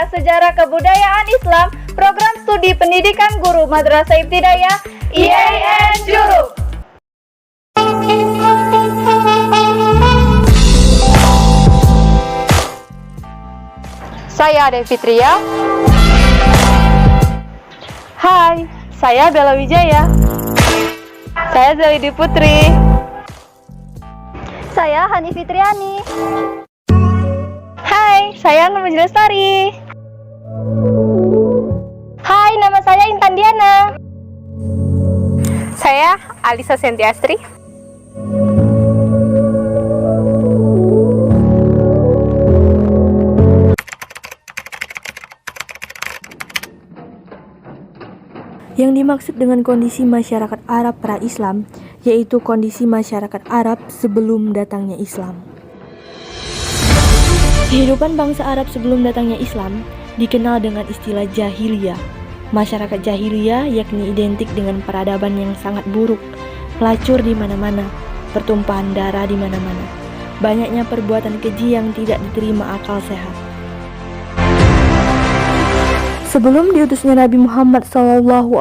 Ibtidaiyah Sejarah Kebudayaan Islam, Program Studi Pendidikan Guru Madrasah Ibtidaiyah IAIN Juruk. Saya Ade Fitria. Hai, saya Bella Wijaya. Saya Zalidi Putri. Saya Hani Fitriani. Hai, saya Nur Lestari. Hai, nama saya Intan Diana. Saya Alisa Sentiastri. Yang dimaksud dengan kondisi masyarakat Arab pra-Islam, yaitu kondisi masyarakat Arab sebelum datangnya Islam. Kehidupan bangsa Arab sebelum datangnya Islam dikenal dengan istilah jahiliyah. Masyarakat jahiliyah yakni identik dengan peradaban yang sangat buruk, pelacur di mana-mana, pertumpahan darah di mana-mana, banyaknya perbuatan keji yang tidak diterima akal sehat. Sebelum diutusnya Nabi Muhammad SAW,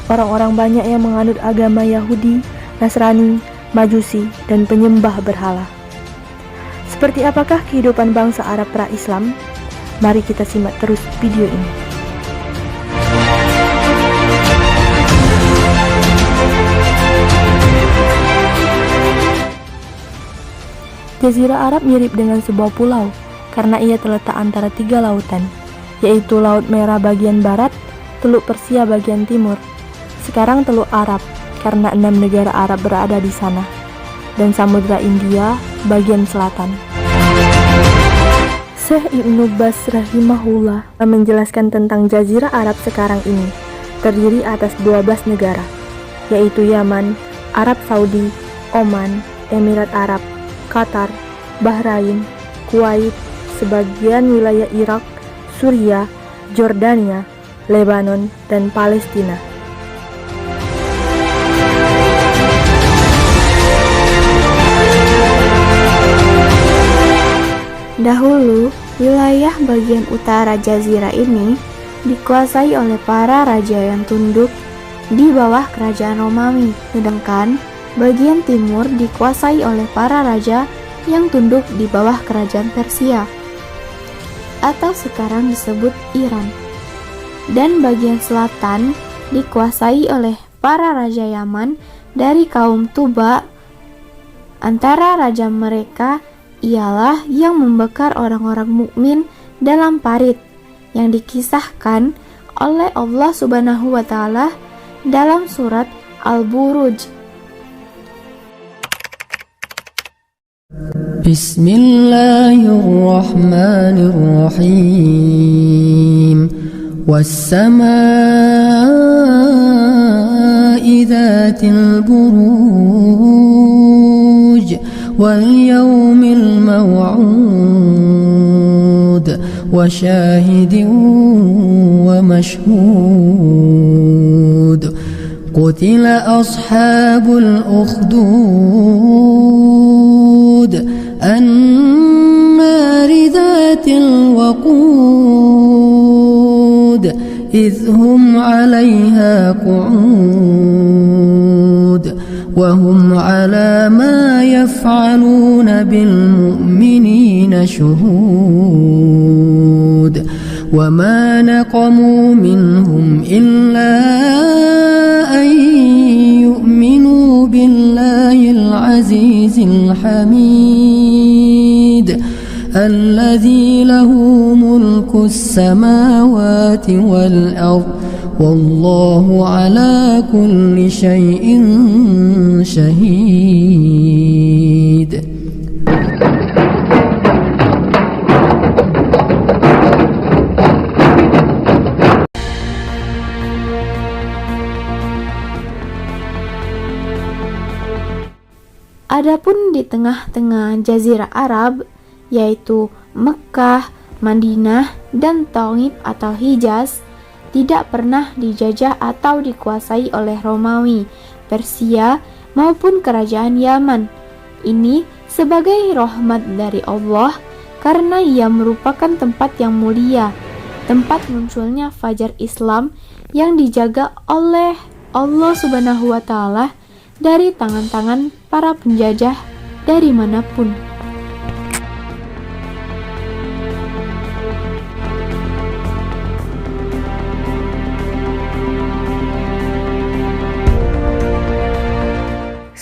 orang-orang banyak yang menganut agama Yahudi, Nasrani, Majusi, dan penyembah berhala. Seperti apakah kehidupan bangsa Arab pra-Islam? Mari kita simak terus video ini. Jazirah Arab mirip dengan sebuah pulau karena ia terletak antara 3 lautan, yaitu Laut Merah bagian barat, Teluk Persia bagian timur, sekarang Teluk Arab karena 6 negara Arab berada di sana, dan Samudra India bagian selatan. Syekh Ibnu Baz rahimahullah menjelaskan tentang Jazirah Arab sekarang ini, terdiri atas 12 negara, yaitu Yaman, Arab Saudi, Oman, Emirat Arab, Qatar, Bahrain, Kuwait, sebagian wilayah Irak, Suriah, Jordania, Lebanon, dan Palestina. Dahulu, wilayah bagian utara jazirah ini dikuasai oleh para raja yang tunduk di bawah kerajaan Romawi, sedangkan bagian timur dikuasai oleh para raja yang tunduk di bawah kerajaan Persia, atau sekarang disebut Iran, dan bagian selatan dikuasai oleh para raja Yaman dari kaum Tuba. Antara raja mereka ialah yang membekar orang-orang mukmin dalam parit yang dikisahkan oleh Allah Subhanahu wa Ta'ala dalam surat Al-Buruj. Bismillahirrahmanirrahim. Was-samaa'i dzatil buruj wal yawmil maw'ud wa syahidin wa mashhud. Qutila ashabul ukhdud النار ذات الوقود إذ هم عليها قعود وهم على ما يفعلون بالمؤمنين شهود وما نقموا منهم إلا أن يؤمنوا بالله العزيز الحميد الذي له ملك السماوات والأرض والله على كل شيء شهيد. Adapun di tengah-tengah Jazirah Arab, yaitu Mekkah, Madinah, dan Taif atau Hijaz, tidak pernah dijajah atau dikuasai oleh Romawi, Persia, maupun kerajaan Yaman. Ini sebagai rahmat dari Allah karena ia merupakan tempat yang mulia, tempat munculnya fajar Islam yang dijaga oleh Allah Subhanahu wa Ta'ala dari tangan-tangan para penjajah dari manapun.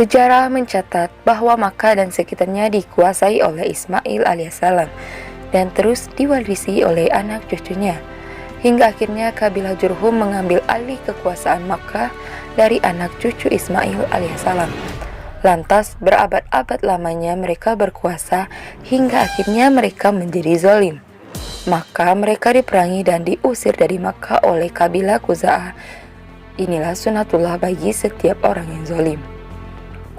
Sejarah mencatat bahwa Makkah dan sekitarnya dikuasai oleh Ismail alaihissalam dan terus diwarisi oleh anak cucunya, hingga akhirnya kabilah Jurhum mengambil alih kekuasaan Makkah dari anak cucu Ismail alaihissalam. Lantas berabad-abad lamanya mereka berkuasa hingga akhirnya mereka menjadi zalim. Maka mereka diperangi dan diusir dari Makkah oleh kabilah Khuza'ah. Inilah sunatullah bagi setiap orang yang zalim.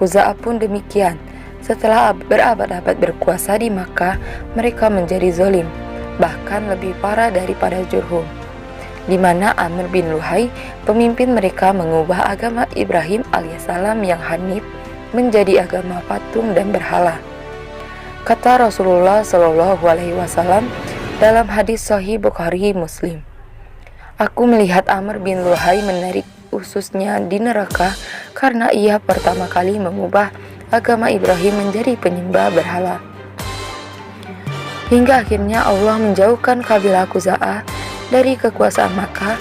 Khuza'ah pun demikian. Setelah berabad-abad berkuasa di Makkah, mereka menjadi zalim, bahkan lebih parah daripada Jurhum, di mana Amr bin Luhai, pemimpin mereka, mengubah agama Ibrahim alaihissalam yang hanif menjadi agama patung dan berhala. Kata Rasulullah Shallallahu Alaihi Wasallam dalam hadis Sahih Bukhari Muslim, "Aku melihat Amr bin Luhai menarik ususnya di neraka karena ia pertama kali mengubah agama Ibrahim menjadi penyembah berhala." Hingga akhirnya Allah menjauhkan kabilah Khuza'ah dari kekuasaan Makkah.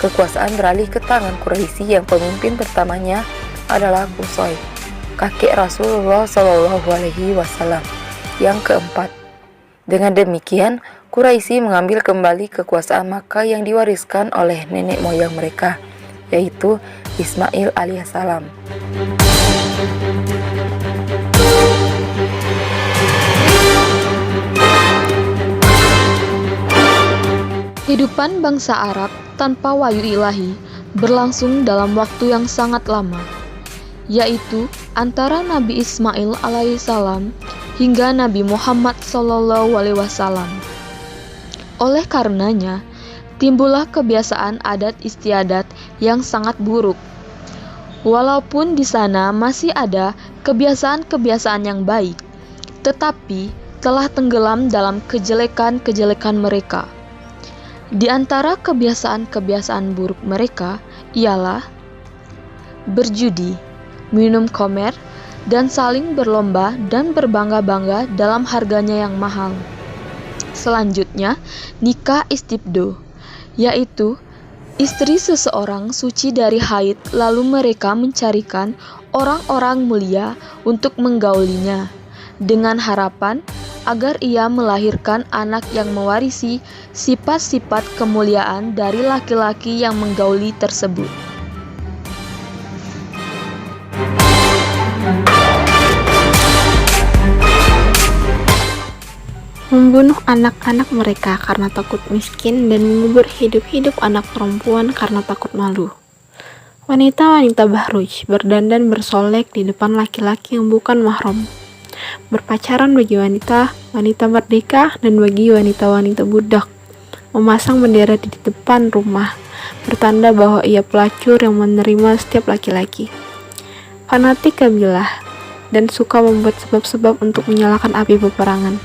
Kekuasaan beralih ke tangan Quraisy yang pemimpin pertamanya adalah Qusay, kakek Rasulullah Shallallahu Alaihi Wasallam yang keempat. Dengan demikian, Quraisy mengambil kembali kekuasaan Makkah yang diwariskan oleh nenek moyang mereka, yaitu Ismail alaihissalam. Kehidupan bangsa Arab tanpa wahyu ilahi berlangsung dalam waktu yang sangat lama, yaitu antara Nabi Ismail alaihissalam hingga Nabi Muhammad SAW. Oleh karenanya, timbullah kebiasaan adat istiadat yang sangat buruk. Walaupun di sana masih ada kebiasaan-kebiasaan yang baik, tetapi telah tenggelam dalam kejelekan-kejelekan mereka. Di antara kebiasaan-kebiasaan buruk mereka ialah berjudi, minum khamr, dan saling berlomba dan berbangga-bangga dalam harganya yang mahal. Selanjutnya, nikah istibdo, yaitu istri seseorang suci dari haid lalu mereka mencarikan orang-orang mulia untuk menggaulinya dengan harapan agar ia melahirkan anak yang mewarisi sifat-sifat kemuliaan dari laki-laki yang menggauli tersebut. Membunuh anak-anak mereka karena takut miskin dan mengubur hidup-hidup anak perempuan karena takut malu. Wanita-wanita Bahruj berdandan bersolek di depan laki-laki yang bukan mahram. Berpacaran bagi wanita merdeka dan bagi wanita-wanita budak. Memasang bendera di depan rumah, bertanda bahwa ia pelacur yang menerima setiap laki-laki. Fanatik kabilah dan suka membuat sebab-sebab untuk menyalakan api peperangan.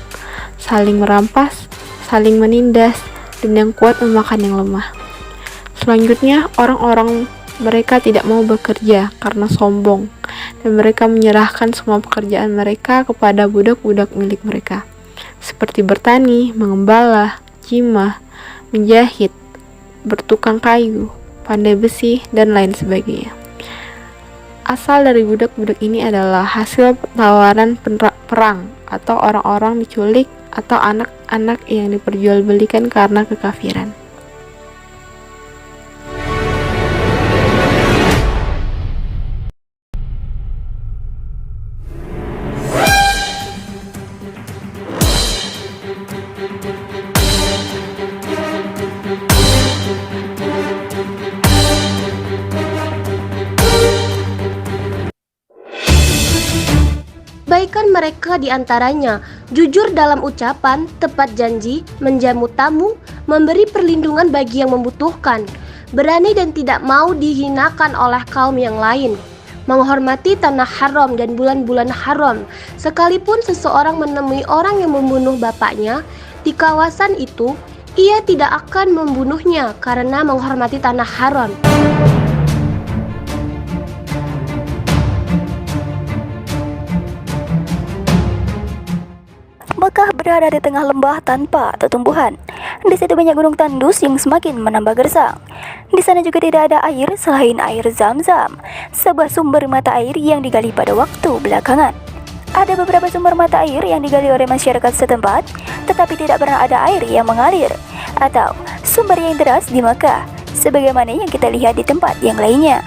Saling merampas, saling menindas, dan yang kuat memakan yang lemah. Selanjutnya, orang-orang mereka tidak mau bekerja karena sombong, dan mereka menyerahkan semua pekerjaan mereka kepada budak-budak milik mereka, seperti bertani, mengembala, jimah, menjahit, bertukang kayu, pandai besi, dan lain sebagainya. Asal dari budak-budak ini adalah hasil tawaran perang atau orang-orang diculik atau anak-anak yang diperjualbelikan karena kekafiran. Kebaikan mereka diantaranya jujur dalam ucapan, tepat janji, menjamu tamu, memberi perlindungan bagi yang membutuhkan, berani dan tidak mau dihinakan oleh kaum yang lain, menghormati tanah haram dan bulan-bulan haram. Sekalipun seseorang menemui orang yang membunuh bapaknya di kawasan itu, ia tidak akan membunuhnya karena menghormati tanah haram. Mekah berada di tengah lembah tanpa tumbuhan. Di situ banyak gunung tandus yang semakin menambah gersang. Di sana juga tidak ada air selain air Zam-Zam, sebuah sumber mata air yang digali pada waktu belakangan. Ada beberapa sumber mata air yang digali oleh masyarakat setempat, tetapi tidak pernah ada air yang mengalir atau sumber yang deras di Mekah, sebagaimana yang kita lihat di tempat yang lainnya.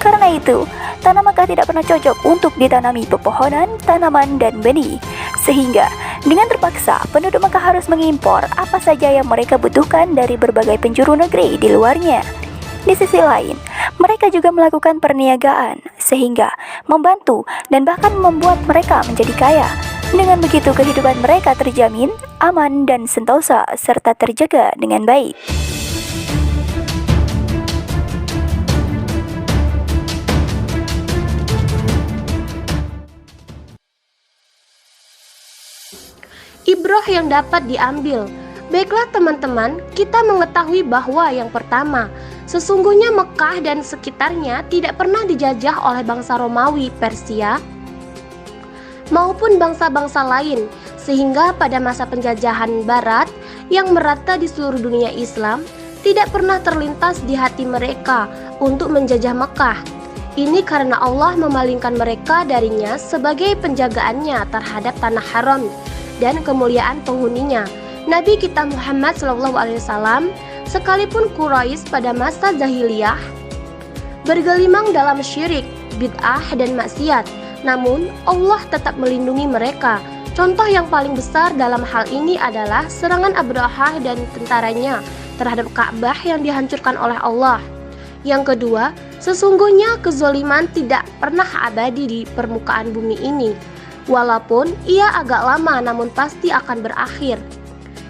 Karena itu, tanah Mekah tidak pernah cocok untuk ditanami pepohonan, tanaman, dan benih. Sehingga, dengan terpaksa, penduduk Mekah harus mengimpor apa saja yang mereka butuhkan dari berbagai penjuru negeri di luarnya. Di sisi lain, mereka juga melakukan perniagaan, sehingga membantu dan bahkan membuat mereka menjadi kaya. Dengan begitu, kehidupan mereka terjamin, aman, dan sentosa, serta terjaga dengan baik. Ibroh yang dapat diambil. Baiklah teman-teman, kita mengetahui bahwa yang pertama, sesungguhnya Mekah dan sekitarnya tidak pernah dijajah oleh bangsa Romawi, Persia, maupun bangsa-bangsa lain, sehingga pada masa penjajahan Barat yang merata di seluruh dunia Islam, tidak pernah terlintas di hati mereka untuk menjajah Mekah. Ini karena Allah memalingkan mereka darinya sebagai penjagaannya terhadap tanah haram dan kemuliaan penghuninya. Nabi kita Muhammad SAW, sekalipun Quraisy pada masa jahiliyah bergelimang dalam syirik, bid'ah, dan maksiat, namun Allah tetap melindungi mereka. Contoh yang paling besar dalam hal ini adalah serangan Abrahah dan tentaranya terhadap Ka'bah yang dihancurkan oleh Allah. Yang kedua, sesungguhnya kezoliman tidak pernah abadi di permukaan bumi ini, walaupun ia agak lama namun pasti akan berakhir.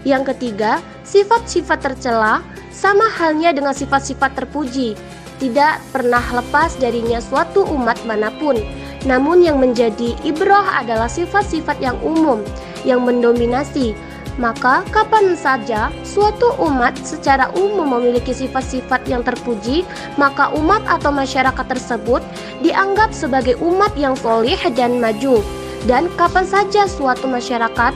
Yang ketiga, sifat-sifat tercela sama halnya dengan sifat-sifat terpuji, tidak pernah lepas darinya suatu umat manapun. Namun yang menjadi ibrah adalah sifat-sifat yang umum, yang mendominasi. Maka kapan saja suatu umat secara umum memiliki sifat-sifat yang terpuji, maka umat atau masyarakat tersebut dianggap sebagai umat yang solih dan maju. Dan kapan saja suatu masyarakat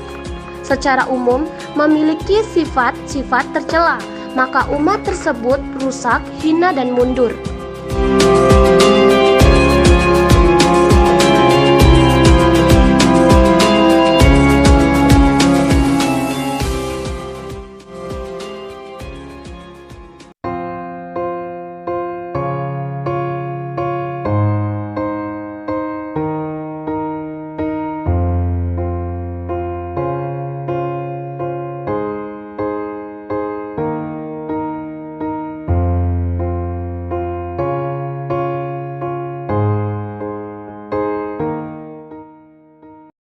secara umum memiliki sifat-sifat tercela, maka umat tersebut rusak, hina, dan mundur.